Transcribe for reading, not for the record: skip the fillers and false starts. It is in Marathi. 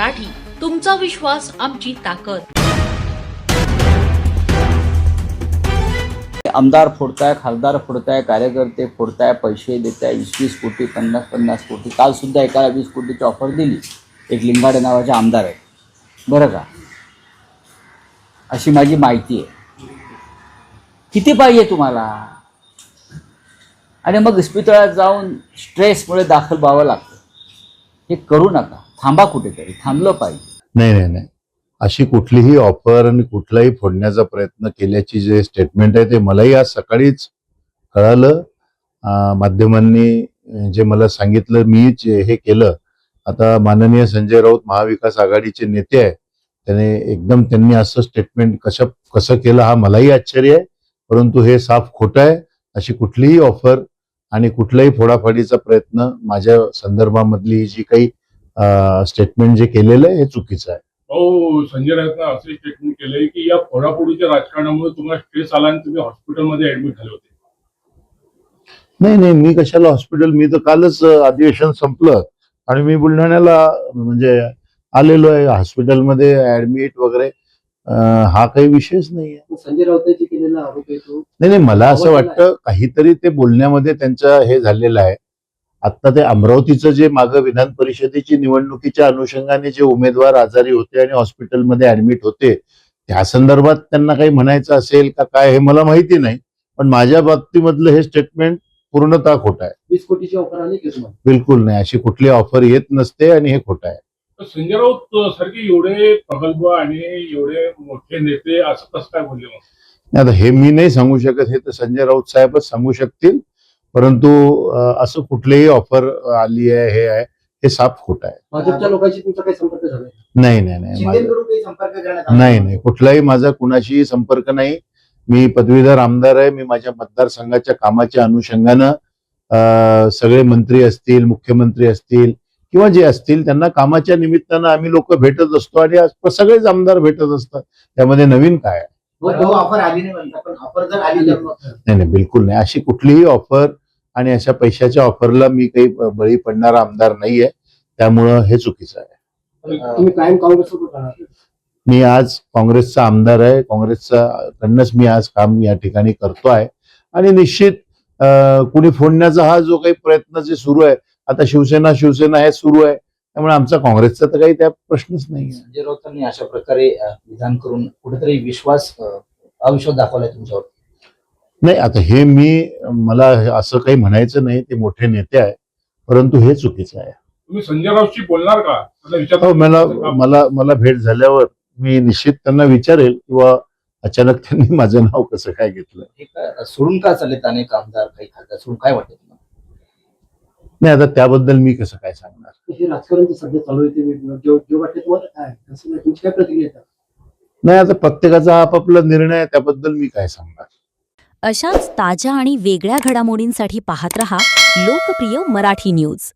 मराठी, तुमचा विश्वास आमची ताकद। आमदार फोडताय, खासदार फोडताय, कार्यकर्ते फोडताय, पैसे देताय, 20-20 कोटी, 50-50 कोटी। काल सुद्धा एकाला 20 कोटीची ऑफर दिली, एक लिंगाडे नावाचे आमदार आहे, बरं का, अशी माझी माहिती आहे। किती पाहिजे तुम्हाला? आणि मग इस्पितळात जाऊन स्ट्रेसमुळे दाखल व्हावं लागतं। हे करू नका, थांबा कुठेतरी, थांबलं पाहिजे। नाही, अशी कुठलीही ऑफर आणि कुठलाही फोडण्याचा प्रयत्न केल्याची जे स्टेटमेंट आहे ते मलाही आज सकाळीच कळालं। माध्यमांनी जे मला सांगितलं, मी जे हे केलं। आता माननीय संजय राऊत महाविकास आघाडीचे नेते आहे, त्यांनी असं स्टेटमेंट कसं केलं हा मलाही आश्चर्य आहे, परंतु हे साफ खोटं आहे। अशी कुठलीही ऑफर आणि कुठलाही फोडाफाडीचा प्रयत्न माझ्या संदर्भामधली जी काही स्टेटमेंट जे केलेलं आहे हे चुकीचं आहे। संजय राऊतने असे स्टेटमेंट केले की या फोडाफोडीच्या राजकारणामुळे तुम्हाला स्ट्रेस आला आणि तुम्ही हॉस्पिटलमध्ये ऍडमिट झाले होते। नाही, मी कशाला हॉस्पिटल, मी तर कालच अधिवेशन संपलं आणि मी बुलढाण्याला म्हणजे आलेलो आहे, हॉस्पिटलमध्ये ऍडमिट वगैरे हा काही विषयच नाही आहे। संजय राऊतांची केलेला आरोप आहे तो। नाही, मला असं वाटतं काहीतरी ते बोलण्यामध्ये त्यांचं हे झालेलं आहे। आता ते अमरावतीचं जे मागं विधान परिषदेची निवडणुकीच्या अनुषंगाने जे उमेदवार आजारी होते आणि हॉस्पिटलमध्ये ऍडमिट होते, त्या संदर्भात त्यांना काही म्हणायचं असेल का काय हे मला माहिती नाही, पण माझ्या बाबतीमधलं हे स्टेटमेंट पूर्णतः खोटं आहे। 20 कोटीची ऑफर आली की तुम्हाला? बिलकुल नाही, अशी कुठली ऑफर येत नसते आणि हे खोटं आहे। संजय राऊत सारखे एवढे प्रगल्भ आणि एवढे मोठे नेते असं कसं काय बोलले मग? आता हे मी नाही सांगू शकत, हे तर संजय राऊत साहेबच सांगू शकतील, परंतु असं कुठलीही ऑफर आली आहे हे आहे हे साफ खोटं आहे। भाजपच्या लोकांशी तुमचा काही संपर्क झाला? नाही, शिंदेकडून काही संपर्क करण्यात आला? नाही, कुठलाही माझा कुणाशीही संपर्क नाही। मी पदवीधर आमदार आहे। मी माझ्या मतदारसंघाच्या कामाच्या अनुषंगानं सगळे मंत्री असतील, मुख्यमंत्री असतील किंवा जे असतील त्यांना कामाच्या निमित्तानं आम्ही लोक भेटत असतो आणि सगळेच आमदार भेटत असतात, त्यामध्ये नवीन काय आहे? ऑफर आली नाही म्हणता, पण ऑफर जर आली तर नाही, बिलकुल नाही, अशी कुठलीही ऑफर आणि अशा पैशाच्या ऑफरला मी काही बळी पडणारा आमदार नाहीये, त्यामुळं हे चुकीचं आहे। तुम्ही कायम काँग्रेससोबत राहणार? मी आज काँग्रेसचा आमदार आहे, काँग्रेसकडनंच मी आज काम या ठिकाणी करतो आहे आणि निश्चित कुणी फोडण्याचा हा जो काही प्रयत्न जे सुरू आहे, आता शिवसेना हे सुरू आहे, त्यामुळे आमचा काँग्रेसचा तर काही त्या प्रश्नच नाही। संजय राऊतांनी अशा प्रकारे विधान करून कुठेतरी अविश्वास दाखवलाय तुमच्यावर? नाही, आता हे मला असं काही म्हणायचं नाही, ते मोठे नेते आहे, परंतु हे चुकीचं आहे। तुम्ही संजय राऊतशी बोलणार का? मला भेट झाल्यावर मी निश्चित त्यांना विचारेल किंवा अचानक त्यांनी माझं नाव कसं काय घेतलं। सोडून का चाललेत अनेक आमदार, काही खासदार सोडून, काय वाटतं तुम्हाला? नाही, आता त्याबद्दल मी कसं काय सांगणार? हे राजकारण सध्या चालू आहे, ते वाटतं तुम्हाला काय? तुमची काय प्रतिक्रिया? नाही, आता प्रत्येकाचा आपापला निर्णय आहे, त्याबद्दल मी काय सांगणार। अशाच ताज्या आणि वेगळ्या घडामोडींसाठी पाहत रहा लोकप्रिय मराठी न्यूज।